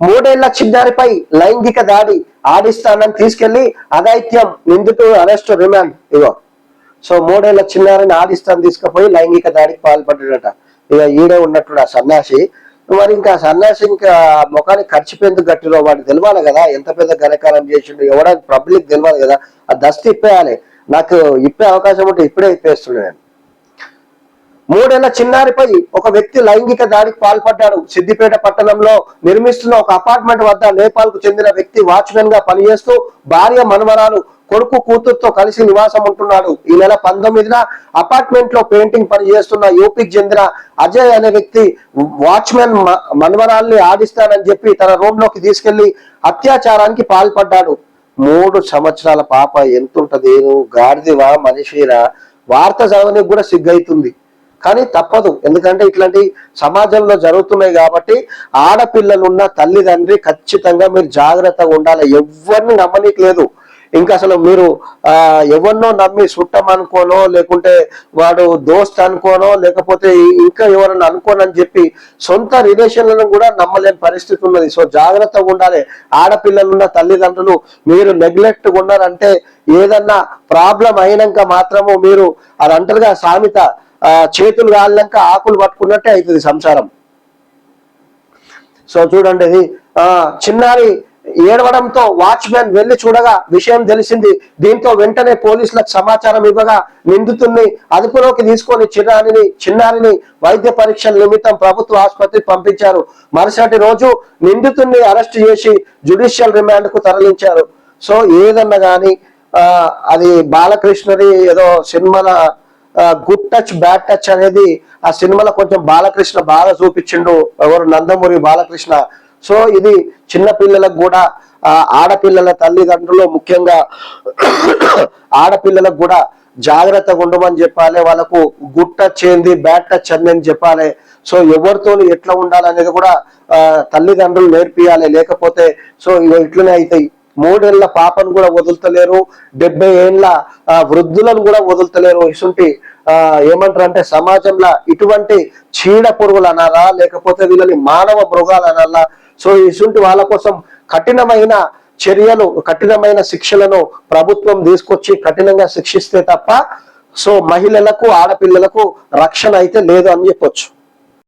3 ఏళ్ల చిన్నారిపై లైంగిక దాడి ఆడిస్తానని తీసుకెళ్లి అఘాయిత్యం నిందితుడు అరెస్ట్ రిమాండ్. ఇగో సో 3 ఏళ్ల చిన్నారిని ఆడిస్తాను తీసుకుపోయి లైంగిక దాడికి పాల్పడ్డాడట. ఇక ఈడే ఉన్నట్టు ఆ సన్యాసి. మరి ఇంకా సన్యాసి ఇంకా ముఖానికి ఖర్చుపెందుకు గట్టిలో వాడు తెలియాలి కదా, ఎంత పెద్ద ఘనకారం చేసిండు ఎవడ పబ్లిక్ తెలియాలి కదా. ఆ దస్తి ఇప్పేయాలి. నాకు ఇప్పే అవకాశం ఉంటే ఇప్పుడే ఇప్పేస్తున్నాను. 3 ఏళ్ల చిన్నారిపై ఒక వ్యక్తి లైంగిక దాడికి పాల్పడ్డాడు. సిద్దిపేట పట్టణంలో నిర్మిస్తున్న ఒక అపార్ట్మెంట్ వద్ద నేపాల్ కు చెందిన వ్యక్తి వాచ్మెన్ గా పనిచేస్తూ భార్య మనవరాలు కొడుకు కూతురుతో కలిసి నివాసం ఉంటున్నాడు. ఈ నెల 19న అపార్ట్మెంట్ లో పెయింటింగ్ పని చేస్తున్న యూపీకి చెందిన అజయ్ అనే వ్యక్తి వాచ్మెన్ మనవరాల్ని ఆడిస్తానని చెప్పి తన రూమ్ లోకి తీసుకెళ్లి అత్యాచారానికి పాల్పడ్డాడు. 3 సంవత్సరాల పాప ఎంతుంటది, గాడిదివా మనిషిరా? వార్త చదవనికి కూడా సిగ్గైతుంది. కానీ తప్పదు, ఎందుకంటే ఇట్లాంటి సమాజంలో జరుగుతున్నాయి కాబట్టి ఆడపిల్లలున్న తల్లిదండ్రి ఖచ్చితంగా మీరు జాగ్రత్తగా ఉండాలి. ఎవరిని నమ్మనీకి లేదు. ఇంకా అసలు మీరు ఎవరినో నమ్మి చుట్టం అనుకోనో, లేకుంటే వాడు దోస్త్ అనుకోనో, లేకపోతే ఇంకా ఎవరన్నా అనుకోనని చెప్పి సొంత రిలేషన్లను కూడా నమ్మలేని పరిస్థితి ఉన్నది. సో జాగ్రత్తగా ఉండాలి. ఆడపిల్లలున్న తల్లిదండ్రులు మీరు నెగ్లెక్ట్ ఉన్నారంటే ఏదన్నా ప్రాబ్లం అయినాక మాత్రము మీరు అది అంటారుగా సామెత, చేతులు కాళ్ళక ఆకులు పట్టుకున్నట్టే అవుతుంది సంసారం. సో చూడండి, ఇది చిన్నారి ఏడవడంతో వాచ్మెన్ వెళ్లి చూడగా విషయం తెలిసింది. దీంతో వెంటనే పోలీసులకు సమాచారం ఇవ్వగా నిందితుడిని అదుపులోకి తీసుకొని చిన్నారిని వైద్య పరీక్షల నిమిత్తం ప్రభుత్వ ఆసుపత్రికి పంపించారు. మరుసటి రోజు నిందితుడిని అరెస్ట్ చేసి జ్యుడిషియల్ రిమాండ్ కు తరలించారు. సో ఏదన్నా గాని అది బాలకృష్ణది ఏదో సినిమాల గుడ్ టచ్ బ్యాడ్ టచ్ అనేది ఆ సినిమాలో కొంచెం బాలకృష్ణ బాగా చూపించిండు, ఎవరు నందమూరి బాలకృష్ణ. సో ఇది చిన్న పిల్లలకు కూడా ఆడపిల్లల తల్లిదండ్రులు ముఖ్యంగా ఆడపిల్లలకు కూడా జాగ్రత్తగా ఉండమని చెప్పాలి. వాళ్ళకు గుడ్ టచ్ ఏంది బ్యాడ్ టచ్ అని చెప్పాలి. సో ఎవరితో ఎట్లా ఉండాలనేది కూడా తల్లిదండ్రులు నేర్పియాలి. లేకపోతే సో ఇట్లనే అవుతాయి. 3 ఏళ్ల పాపను కూడా వదులుతలేరు, 70 ఏళ్ల వృద్ధులను కూడా వదులుతలేరు. ఇసుంటి ఏమంటారు అంటే సమాజంలో ఇటువంటి చీడ పురుగులు అనాలా, లేకపోతే వీళ్ళని మానవ మృగాలు అనాలా. సో ఇసుంటి వాళ్ళ కోసం కఠినమైన చర్యలు, కఠినమైన శిక్షలను ప్రభుత్వం తీసుకొచ్చి కఠినంగా శిక్షిస్తే తప్ప సో మహిళలకు ఆడపిల్లలకు రక్షణ అయితే లేదు అని చెప్పొచ్చు.